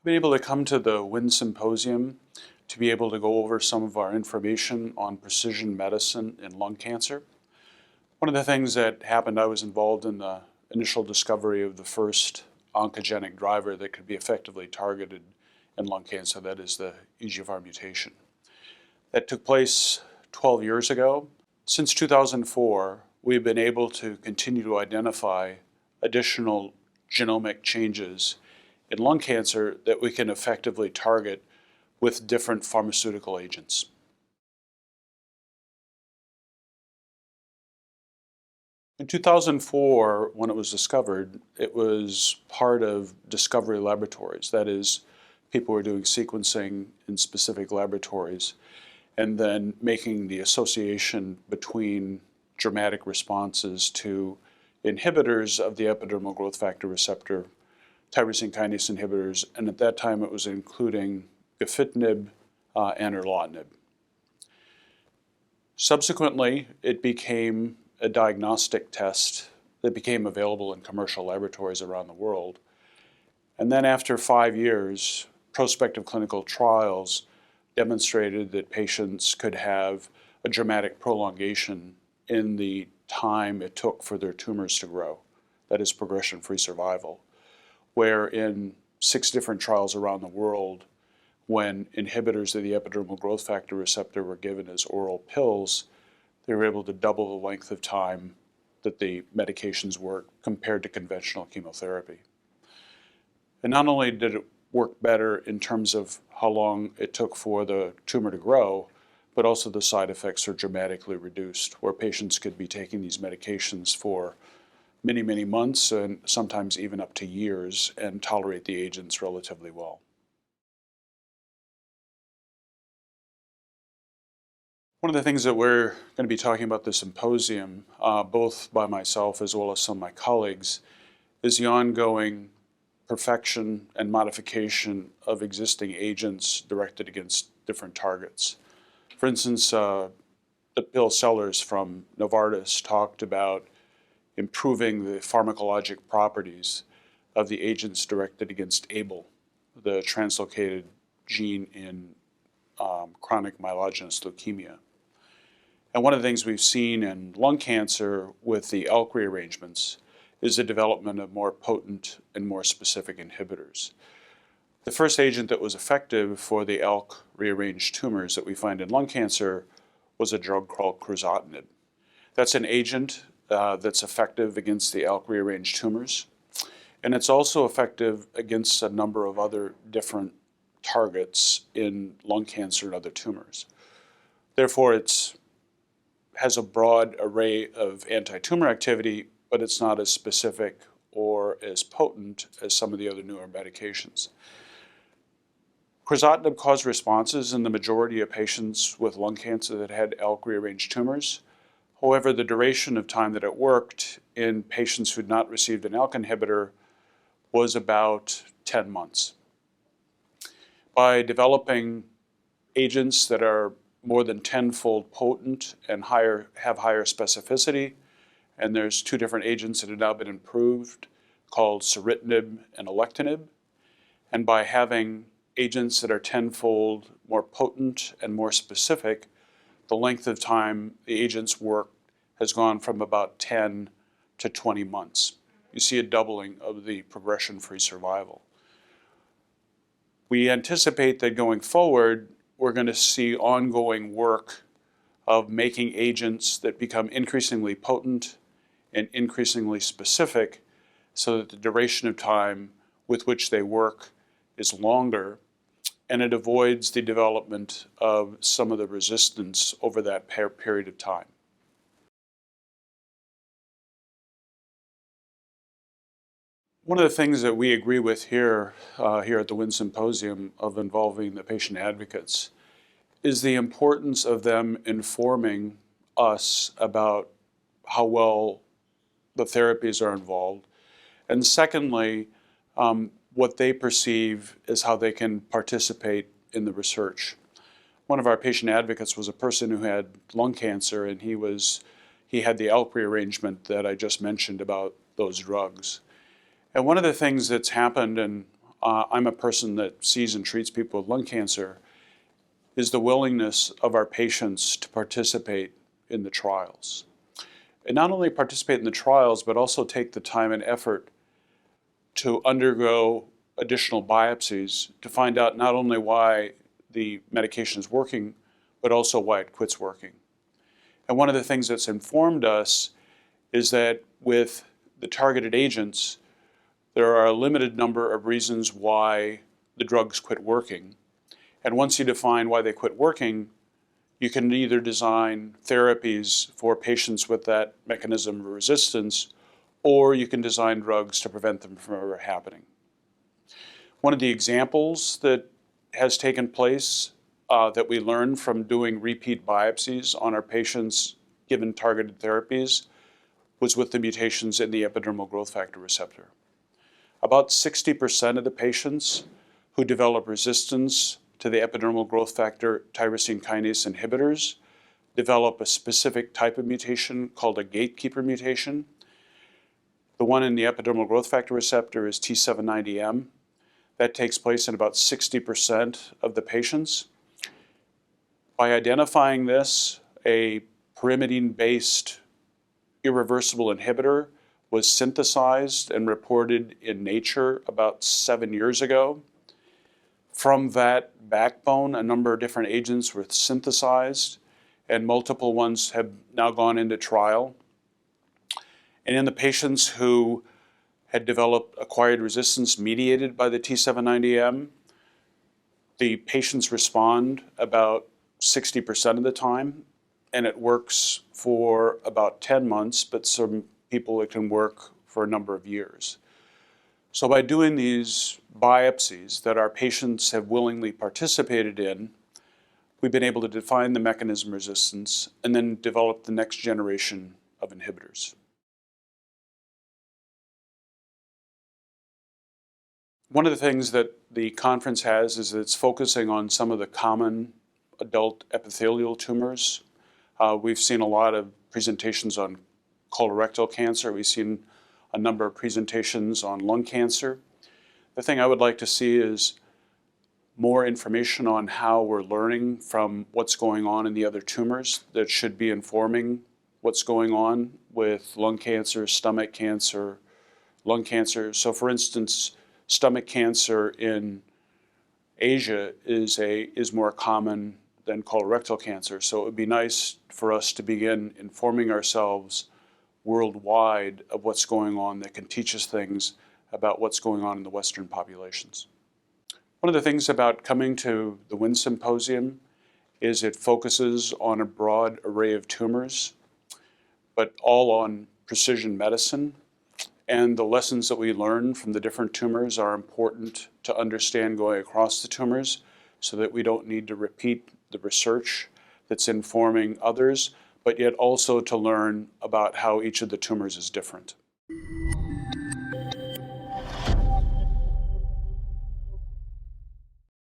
I've been able to come to the WIN Symposium to be able to go over some of our information on precision medicine in lung cancer. One of the things that happened, I was involved in the initial discovery of the first oncogenic driver that could be effectively targeted in lung cancer, that is the EGFR mutation. That took place 12 years ago. Since 2004, we've been able to continue to identify additional genomic changes in lung cancer that we can effectively target with different pharmaceutical agents. In 2004, when it was discovered, it was part of discovery laboratories. That is, people were doing sequencing in specific laboratories and then making the association between dramatic responses to inhibitors of the epidermal growth factor receptor, tyrosine kinase inhibitors, and at that time it was including gefitinib and erlotinib. Subsequently, it became a diagnostic test that became available in commercial laboratories around the world. And then after 5 years, prospective clinical trials demonstrated that patients could have a dramatic prolongation in the time it took for their tumors to grow, that is progression-free survival, where in 6 different trials around the world, when inhibitors of the epidermal growth factor receptor were given as oral pills, they were able to double the length of time that the medications worked compared to conventional chemotherapy. And not only did it work better in terms of how long it took for the tumor to grow, but also the side effects are dramatically reduced, where patients could be taking these medications for many, many months and sometimes even up to years and tolerate the agents relatively well. One of the things that we're going to be talking about this symposium, both by myself as well as some of my colleagues, is the ongoing perfection and modification of existing agents directed against different targets. For instance, the Bill Sellers from Novartis talked about improving the pharmacologic properties of the agents directed against ABL, the translocated gene in chronic myelogenous leukemia. And one of the things we've seen in lung cancer with the ALK rearrangements is the development of more potent and more specific inhibitors. The first agent that was effective for the ALK rearranged tumors that we find in lung cancer was a drug called crizotinib. That's an agent that's effective against the ALK rearranged tumors, and it's also effective against a number of other different targets in lung cancer and other tumors. Therefore, it has a broad array of anti-tumor activity, but it's not as specific or as potent as some of the other newer medications. Crizotinib caused responses in the majority of patients with lung cancer that had ALK rearranged tumors. However, the duration of time that it worked in patients who had not received an ALK inhibitor was about 10 months. By developing agents that are more than 10-fold potent and have higher specificity, and there's 2 different agents that have now been improved called ceritinib and alectinib, and by having agents that are 10-fold more potent and more specific, the length of time the agents work has gone from about 10 to 20 months. You see a doubling of the progression-free survival. We anticipate that going forward, we're going to see ongoing work of making agents that become increasingly potent and increasingly specific so that the duration of time with which they work is longer, and it avoids the development of some of the resistance over that period of time. One of the things that we agree with here at the WIN Symposium of involving the patient advocates is the importance of them informing us about how well the therapies are involved, and secondly, what they perceive is how they can participate in the research. One of our patient advocates was a person who had lung cancer, and he had the ALK rearrangement that I just mentioned about those drugs. And one of the things that's happened, and I'm a person that sees and treats people with lung cancer, is the willingness of our patients to participate in the trials. And not only participate in the trials, but also take the time and effort to undergo additional biopsies to find out not only why the medication is working, but also why it quits working. And one of the things that's informed us is that with the targeted agents, there are a limited number of reasons why the drugs quit working. And once you define why they quit working, you can either design therapies for patients with that mechanism of resistance, or you can design drugs to prevent them from ever happening. One of the examples that has taken place that we learned from doing repeat biopsies on our patients given targeted therapies was with the mutations in the epidermal growth factor receptor. About 60% of the patients who develop resistance to the epidermal growth factor tyrosine kinase inhibitors develop a specific type of mutation called a gatekeeper mutation. The one in the epidermal growth factor receptor is T790M. That takes place in about 60% of the patients. By identifying this, a pyrimidine-based irreversible inhibitor was synthesized and reported in Nature about 7 years ago. From that backbone, a number of different agents were synthesized, and multiple ones have now gone into trial. And in the patients who had developed acquired resistance mediated by the T790M, the patients respond about 60% of the time, and it works for about 10 months, but some people it can work for a number of years. So by doing these biopsies that our patients have willingly participated in, we've been able to define the mechanism of resistance and then develop the next generation of inhibitors. One of the things that the conference has is that it's focusing on some of the common adult epithelial tumors. We've seen a lot of presentations on colorectal cancer. We've seen a number of presentations on lung cancer. The thing I would like to see is more information on how we're learning from what's going on in the other tumors that should be informing what's going on with lung cancer, stomach cancer, lung cancer. So for instance, stomach cancer in Asia is more common than colorectal cancer. So it would be nice for us to begin informing ourselves worldwide of what's going on that can teach us things about what's going on in the Western populations. One of the things about coming to the WIN Symposium is it focuses on a broad array of tumors, but all on precision medicine. And the lessons that we learn from the different tumors are important to understand going across the tumors so that we don't need to repeat the research that's informing others, but yet also to learn about how each of the tumors is different.